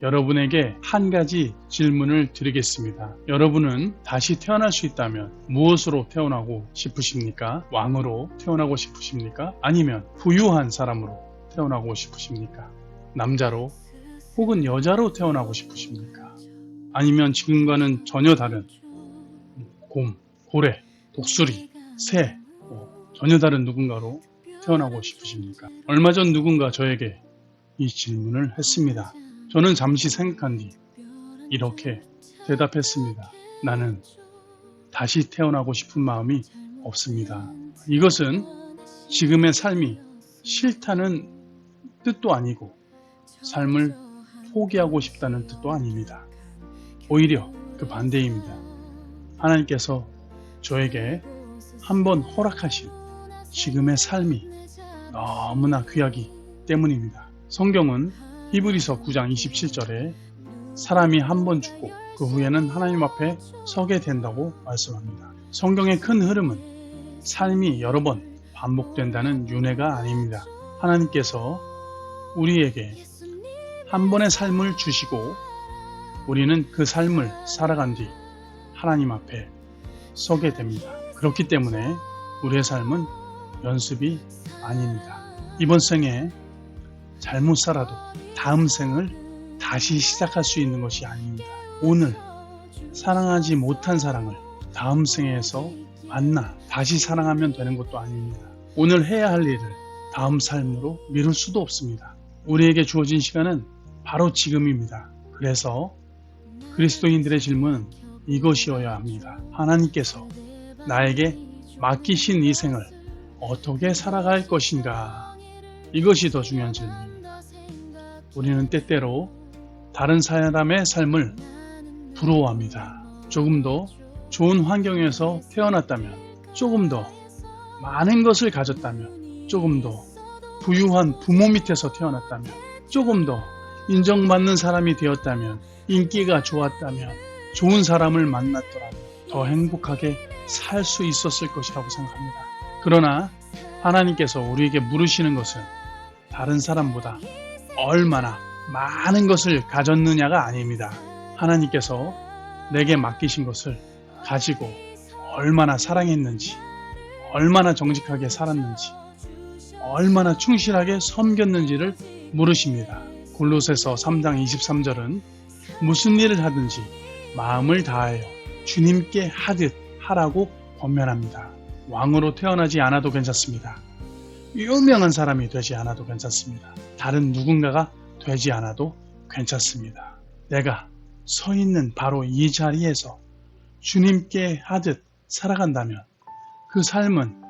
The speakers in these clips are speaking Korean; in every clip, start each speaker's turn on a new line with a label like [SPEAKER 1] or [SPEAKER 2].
[SPEAKER 1] 여러분에게 한 가지 질문을 드리겠습니다. 여러분은 다시 태어날 수 있다면 무엇으로 태어나고 싶으십니까? 왕으로 태어나고 싶으십니까? 아니면 부유한 사람으로 태어나고 싶으십니까? 남자로 혹은 여자로 태어나고 싶으십니까? 아니면 지금과는 전혀 다른 곰, 고래, 독수리, 새, 전혀 다른 누군가로 태어나고 싶으십니까? 얼마 전 누군가 저에게 이 질문을 했습니다. 저는 잠시 생각한 뒤 이렇게 대답했습니다. 나는 다시 태어나고 싶은 마음이 없습니다. 이것은 지금의 삶이 싫다는 뜻도 아니고 삶을 포기하고 싶다는 뜻도 아닙니다. 오히려 그 반대입니다. 하나님께서 저에게 한번 허락하신 지금의 삶이 너무나 귀하기 때문입니다. 성경은 히브리서 9장 27절에 사람이 한 번 죽고 그 후에는 하나님 앞에 서게 된다고 말씀합니다. 성경의 큰 흐름은 삶이 여러 번 반복된다는 윤회가 아닙니다. 하나님께서 우리에게 한 번의 삶을 주시고 우리는 그 삶을 살아간 뒤 하나님 앞에 서게 됩니다. 그렇기 때문에 우리의 삶은 연습이 아닙니다. 이번 생에 잘못 살아도 다음 생을 다시 시작할 수 있는 것이 아닙니다. 오늘 사랑하지 못한 사랑을 다음 생에서 만나 다시 사랑하면 되는 것도 아닙니다. 오늘 해야 할 일을 다음 삶으로 미룰 수도 없습니다. 우리에게 주어진 시간은 바로 지금입니다. 그래서 그리스도인들의 질문은 이것이어야 합니다. 하나님께서 나에게 맡기신 이 생을 어떻게 살아갈 것인가? 이것이 더 중요한 질문입니다. 우리는 때때로 다른 사람의 삶을 부러워합니다. 조금 더 좋은 환경에서 태어났다면, 조금 더 많은 것을 가졌다면, 조금 더 부유한 부모 밑에서 태어났다면, 조금 더 인정받는 사람이 되었다면, 인기가 좋았다면, 좋은 사람을 만났더라면 더 행복하게 살 수 있었을 것이라고 생각합니다. 그러나 하나님께서 우리에게 물으시는 것은 다른 사람보다 얼마나 많은 것을 가졌느냐가 아닙니다. 하나님께서 내게 맡기신 것을 가지고 얼마나 사랑했는지, 얼마나 정직하게 살았는지, 얼마나 충실하게 섬겼는지를 물으십니다. 골로새서 3장 23절은 무슨 일을 하든지 마음을 다하여 주님께 하듯 하라고 권면합니다. 왕으로 태어나지 않아도 괜찮습니다. 유명한 사람이 되지 않아도 괜찮습니다. 다른 누군가가 되지 않아도 괜찮습니다. 내가 서 있는 바로 이 자리에서 주님께 하듯 살아간다면 그 삶은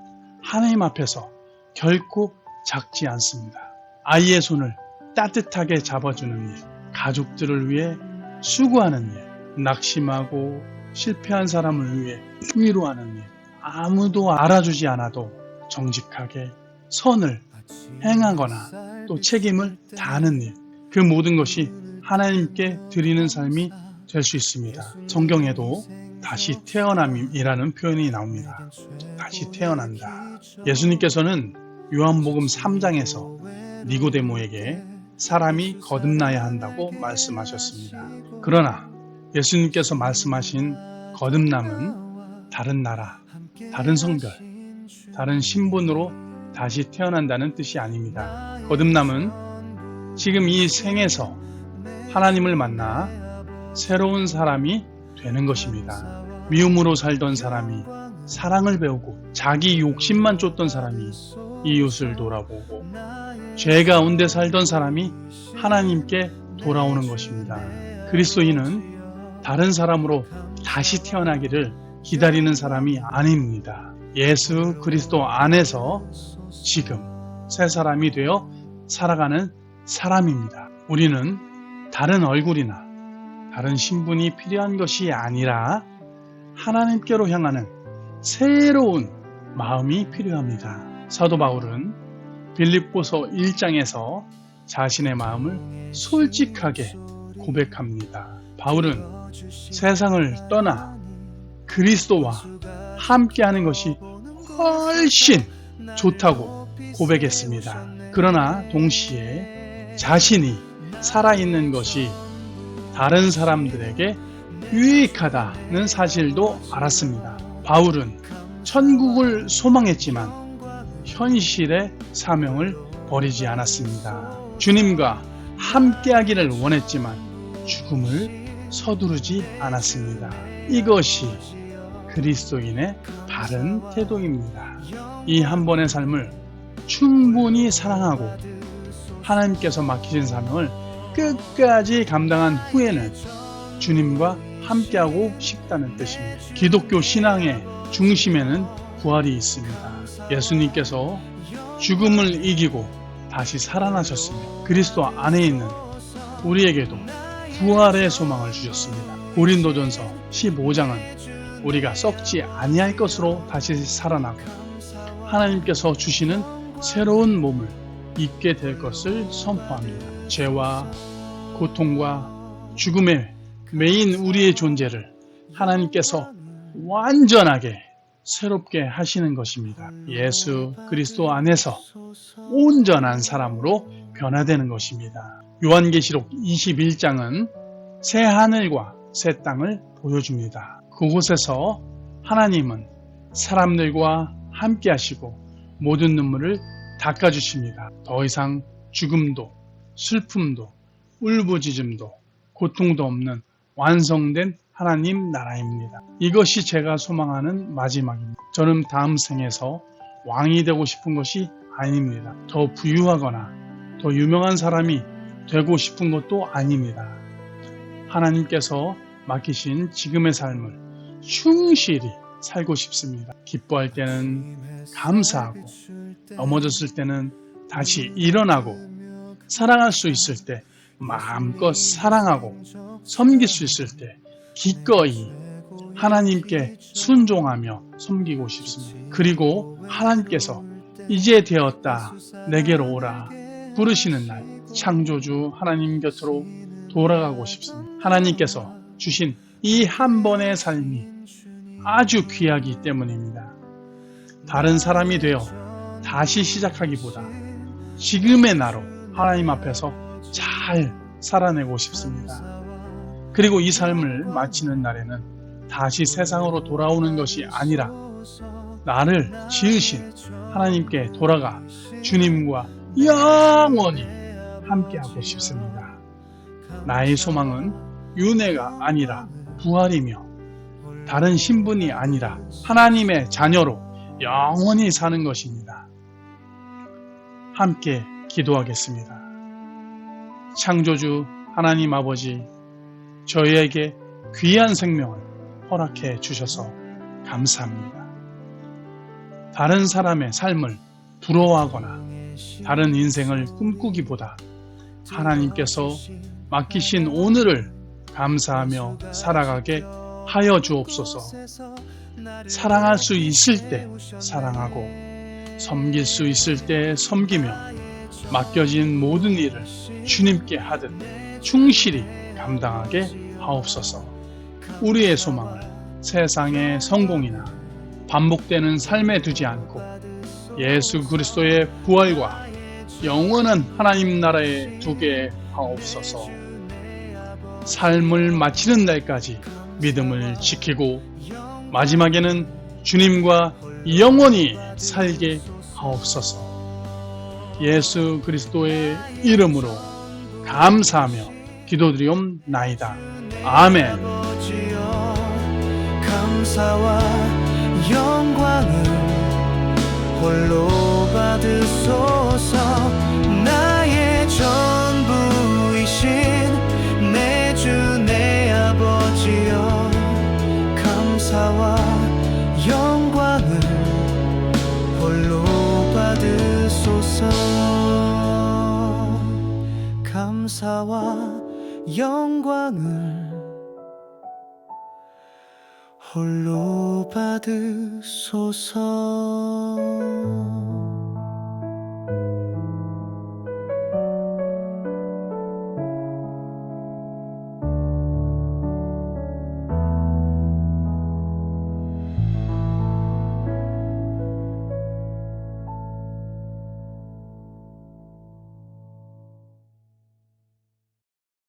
[SPEAKER 1] 하나님 앞에서 결코 작지 않습니다. 아이의 손을 따뜻하게 잡아주는 일, 가족들을 위해 수고하는 일, 낙심하고 실패한 사람을 위해 위로하는 일, 아무도 알아주지 않아도 정직하게 선을 행하거나 또 책임을 다하는 일, 그 모든 것이 하나님께 드리는 삶이 될 수 있습니다. 성경에도 다시 태어남이라는 표현이 나옵니다. 다시 태어난다. 예수님께서는 요한복음 3장에서 니고데모에게 사람이 거듭나야 한다고 말씀하셨습니다. 그러나 예수님께서 말씀하신 거듭남은 다른 나라, 다른 성별, 다른 신분으로 다시 태어난다는 뜻이 아닙니다. 거듭남은 지금 이 생에서 하나님을 만나 새로운 사람이 되는 것입니다. 미움으로 살던 사람이 사랑을 배우고 자기 욕심만 쫓던 사람이 이웃을 돌아보고 죄 가운데 살던 사람이 하나님께 돌아오는 것입니다. 그리스도인은 다른 사람으로 다시 태어나기를 기다리는 사람이 아닙니다. 예수 그리스도 안에서 지금 새 사람이 되어 살아가는 사람입니다. 우리는 다른 얼굴이나 다른 신분이 필요한 것이 아니라 하나님께로 향하는 새로운 마음이 필요합니다. 사도 바울은 빌립보서 1장에서 자신의 마음을 솔직하게 고백합니다. 바울은 세상을 떠나 그리스도와 함께하는 것이 훨씬 좋다고 고백했습니다. 그러나 동시에 자신이 살아있는 것이 다른 사람들에게 유익하다는 사실도 알았습니다. 바울은 천국을 소망했지만 현실의 사명을 버리지 않았습니다. 주님과 함께하기를 원했지만 죽음을 서두르지 않았습니다. 이것이 그리스도인의 바른 태도입니다. 이 한 번의 삶을 충분히 사랑하고 하나님께서 맡기신 사명을 끝까지 감당한 후에는 주님과 함께하고 싶다는 뜻입니다. 기독교 신앙의 중심에는 부활이 있습니다. 예수님께서 죽음을 이기고 다시 살아나셨으며 그리스도 안에 있는 우리에게도 부활의 소망을 주셨습니다. 고린도전서 15장은 우리가 썩지 아니할 것으로 다시 살아나고 하나님께서 주시는 새로운 몸을 입게 될 것을 선포합니다. 죄와 고통과 죽음에 매인 우리의 존재를 하나님께서 완전하게 새롭게 하시는 것입니다. 예수 그리스도 안에서 온전한 사람으로 변화되는 것입니다. 요한계시록 21장은 새 하늘과 새 땅을 보여줍니다. 그곳에서 하나님은 사람들과 함께 하시고 모든 눈물을 닦아주십니다. 더 이상 죽음도 슬픔도 울부짖음도 고통도 없는 완성된 하나님 나라입니다. 이것이 제가 소망하는 마지막입니다. 저는 다음 생에서 왕이 되고 싶은 것이 아닙니다. 더 부유하거나 더 유명한 사람이 되고 싶은 것도 아닙니다. 하나님께서 맡기신 지금의 삶을 충실히 살고 싶습니다. 기뻐할 때는 감사하고 넘어졌을 때는 다시 일어나고 사랑할 수 있을 때 마음껏 사랑하고 섬길 수 있을 때 기꺼이 하나님께 순종하며 섬기고 싶습니다. 그리고 하나님께서 이제 되었다 내게로 오라 부르시는 날 창조주 하나님 곁으로 돌아가고 싶습니다. 하나님께서 주신 이 한 번의 삶이 아주 귀하기 때문입니다. 다른 사람이 되어 다시 시작하기보다 지금의 나로 하나님 앞에서 잘 살아내고 싶습니다. 그리고 이 삶을 마치는 날에는 다시 세상으로 돌아오는 것이 아니라 나를 지으신 하나님께 돌아가 주님과 영원히 함께하고 싶습니다. 나의 소망은 윤회가 아니라 부활이며 다른 신분이 아니라 하나님의 자녀로 영원히 사는 것입니다. 함께 기도하겠습니다. 창조주 하나님 아버지, 저희에게 귀한 생명을 허락해 주셔서 감사합니다. 다른 사람의 삶을 부러워하거나 다른 인생을 꿈꾸기보다 하나님께서 맡기신 오늘을 감사하며 살아가게 하여 주옵소서. 사랑할 수 있을 때 사랑하고 섬길 수 있을 때 섬기며 맡겨진 모든 일을 주님께 하듯 충실히 감당하게 하옵소서. 우리의 소망을 세상의 성공이나 반복되는 삶에 두지 않고 예수 그리스도의 부활과 영원한 하나님 나라에 두게 하옵소서. 삶을 마치는 날까지 믿음을 지키고 마지막에는 주님과 영원히 살게 하옵소서. 예수 그리스도의 이름으로 감사하며 기도드리옵나이다. 아멘.
[SPEAKER 2] 감사와 영광을 홀로 받으소서. 나의 전부이신 내 주 내 아버지여, 감사와 영광을 홀로 받으소서. 감사와 영광을 홀로 받으소서.